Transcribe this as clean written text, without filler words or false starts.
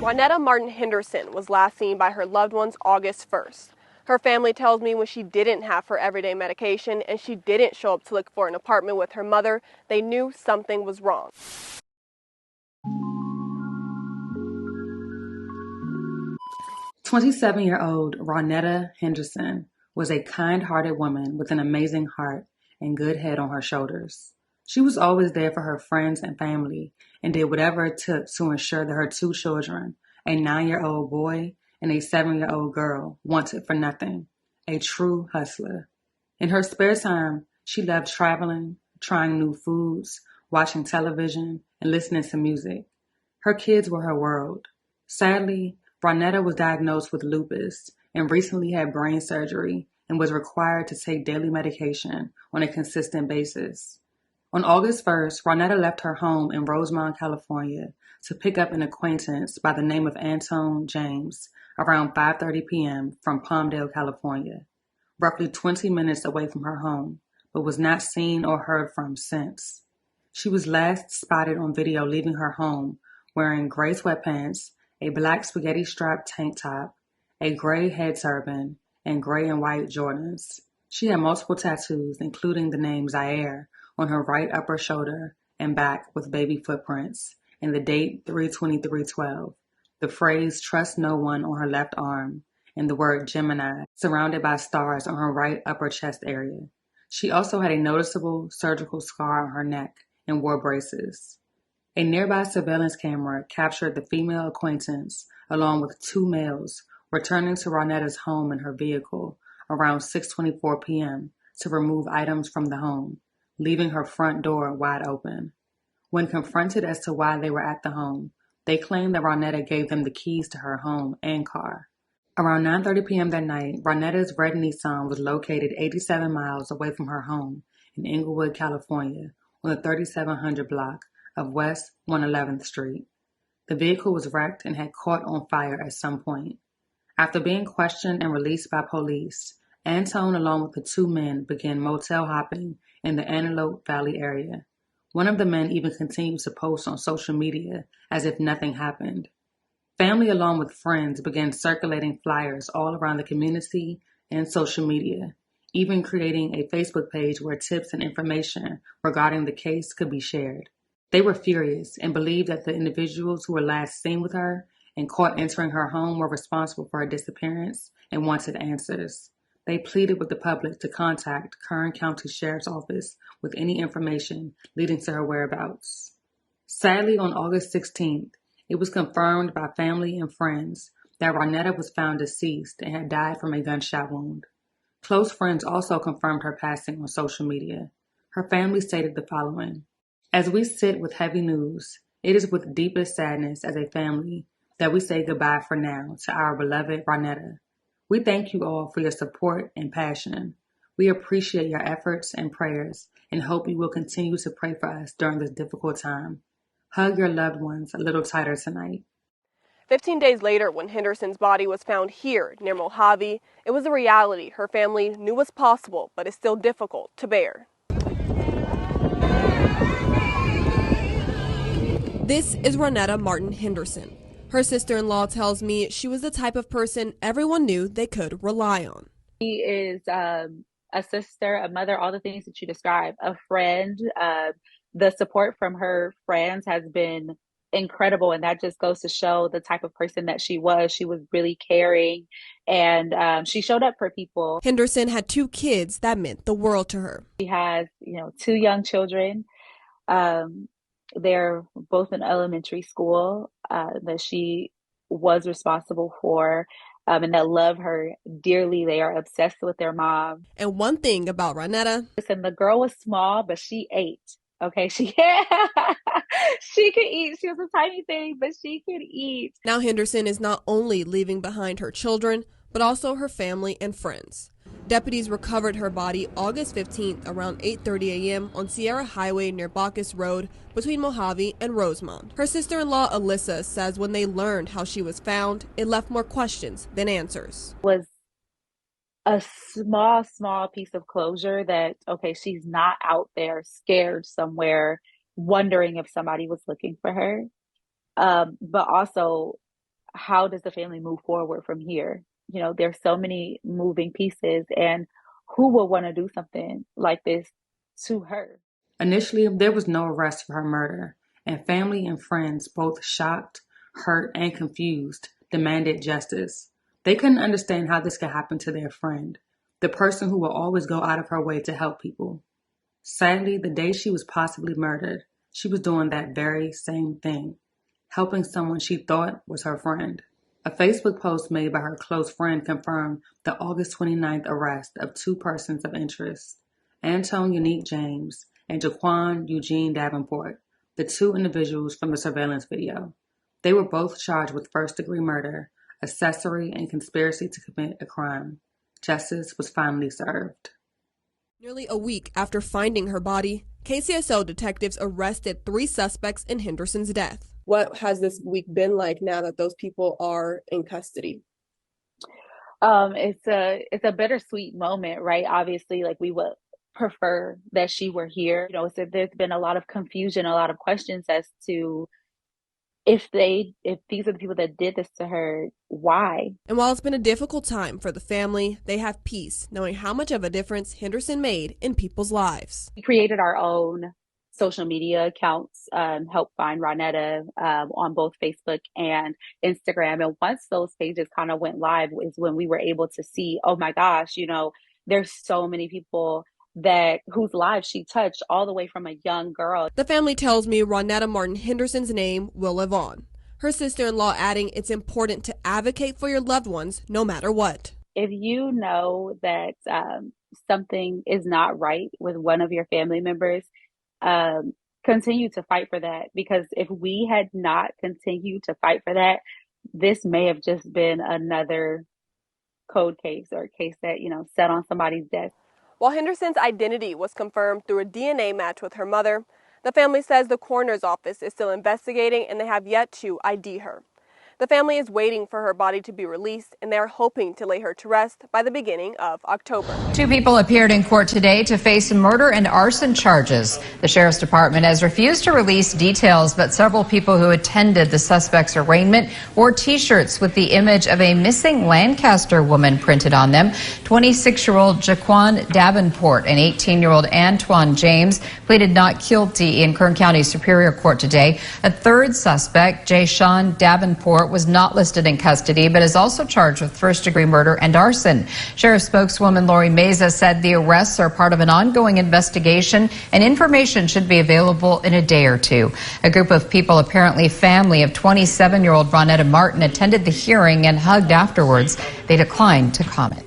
Ronnetta Martin Henderson was last seen by her loved ones August 1st. Her family tells me when she didn't have her everyday medication and she didn't show up to look for an apartment with her mother, they knew something was wrong. "27-year-old Ronnetta Henderson was a kind-hearted woman with an amazing heart and good head on her shoulders. She was always there for her friends and family and did whatever it took to ensure that her two children, a 9-year-old boy and a 7-year-old girl, wanted for nothing. A true hustler. In her spare time, she loved traveling, trying new foods, watching television, and listening to music. Her kids were her world. Sadly, Ronnetta was diagnosed with lupus and recently had brain surgery and was required to take daily medication on a consistent basis. On August 1st, Ronnetta left her home in Rosemont, California to pick up an acquaintance by the name of Antone James around 5:30 p.m. from Palmdale, California, roughly 20 minutes away from her home, but was not seen or heard from since. She was last spotted on video leaving her home wearing gray sweatpants, a black spaghetti-striped tank top, a gray head turban, and gray and white Jordans. She had multiple tattoos, including the name Zaire on her right upper shoulder and back with baby footprints, and the date 3/23/12, the phrase "trust no one" on her left arm, and the word Gemini surrounded by stars on her right upper chest area. She also had a noticeable surgical scar on her neck and wore braces. A nearby surveillance camera captured the female acquaintance along with two males returning to Ronnetta's home in her vehicle around 6:24 p.m. to remove items from the home, leaving her front door wide open. When confronted as to why they were at the home, they claimed that Ronnetta gave them the keys to her home and car. Around 9:30 p.m. that night, Ronnetta's red Nissan was located 87 miles away from her home in Inglewood, California, on the 3700 block of West 111th Street. The vehicle was wrecked and had caught on fire at some point. After being questioned and released by police, Antone, along with the two men, began motel hopping in the Antelope Valley area. One of the men even continued to post on social media as if nothing happened. Family, along with friends, began circulating flyers all around the community and social media, even creating a Facebook page where tips and information regarding the case could be shared. They were furious and believed that the individuals who were last seen with her and caught entering her home were responsible for her disappearance and wanted answers. They pleaded with the public to contact Kern County Sheriff's Office with any information leading to her whereabouts. Sadly, on August 16th, it was confirmed by family and friends that Ronnetta was found deceased and had died from a gunshot wound. Close friends also confirmed her passing on social media. Her family stated the following: "As we sit with heavy news, it is with deepest sadness as a family that we say goodbye for now to our beloved Ronnetta. We thank you all for your support and passion. We appreciate your efforts and prayers and hope you will continue to pray for us during this difficult time. Hug your loved ones a little tighter tonight." 15 days later, when Henderson's body was found here near Mojave, it was a reality her family knew was possible, but is still difficult to bear. This is Ronnetta Martin Henderson. Her sister-in-law tells me she was the type of person everyone knew they could rely on. She is a sister, a mother, all the things that you describe, a friend. The support from her friends has been incredible, and that just goes to show the type of person that she was. She was really caring, and she showed up for people. Henderson had 2 kids that meant the world to her. She has, 2 young children. They're both in elementary school that she was responsible for, and that love her dearly. They are obsessed with their mom. And one thing about Ronnetta, listen, the girl was small, but she ate. Okay, she could eat. She was a tiny thing, but she could eat. Now Henderson is not only leaving behind her children, but also her family and friends. Deputies recovered her body August 15th around 8:30 a.m. on Sierra Highway near Bacchus Road between Mojave and Rosemont. Her sister-in-law Alyssa says when they learned how she was found, it left more questions than answers. Was a small piece of closure that, okay, she's not out there scared somewhere, wondering if somebody was looking for her. But also how does the family move forward from here? You know, there's so many moving pieces, and who would want to do something like this to her? Initially, there was no arrest for her murder, and family and friends, both shocked, hurt, and confused, demanded justice. They couldn't understand how this could happen to their friend, the person who will always go out of her way to help people. Sadly, the day she was possibly murdered, she was doing that very same thing, helping someone she thought was her friend. A Facebook post made by her close friend confirmed the August 29th arrest of two persons of interest, Antone Unique James and Jaquan Eugene Davenport, the two individuals from the surveillance video. They were both charged with first-degree murder, accessory, and conspiracy to commit a crime. Justice was finally served. Nearly a week after finding her body, KCSO detectives arrested 3 suspects in Henderson's death. What has this week been like now that those people are in custody? It's a bittersweet moment, right? Obviously, like, we would prefer that she were here. You know, so there's been a lot of confusion, a lot of questions as to if these are the people that did this to her, why? And while it's been a difficult time for the family, they have peace knowing how much of a difference Henderson made in people's lives. We created our own social media accounts, help find Ronnetta on both Facebook and Instagram. And once those pages kind of went live is when we were able to see, oh my gosh, you know, there's so many people whose lives she touched, all the way from a young girl. The family tells me Ronnetta Martin Henderson's name will live on. Her sister-in-law adding it's important to advocate for your loved ones no matter what. If you know that something is not right with one of your family members, continue to fight for that, because if we had not continued to fight for that, this may have just been another cold case or a case that, you know, set on somebody's desk. While Henderson's identity was confirmed through a DNA match with her mother, the family says the coroner's office is still investigating and they have yet to ID her. The family is waiting for her body to be released, and they are hoping to lay her to rest by the beginning of October. 2 people appeared in court today to face murder and arson charges. The Sheriff's Department has refused to release details, but several people who attended the suspect's arraignment wore T-shirts with the image of a missing Lancaster woman printed on them. 26-year-old Jaquan Davenport and 18-year-old Antone James pleaded not guilty in Kern County Superior Court today. A third suspect, Jayshawn Davenport, was not listed in custody, but is also charged with first-degree murder and arson. Sheriff spokeswoman Lori Meza said the arrests are part of an ongoing investigation, and information should be available in a day or two. A group of people, apparently family of 27-year-old Ronnetta Martin, attended the hearing and hugged afterwards. They declined to comment.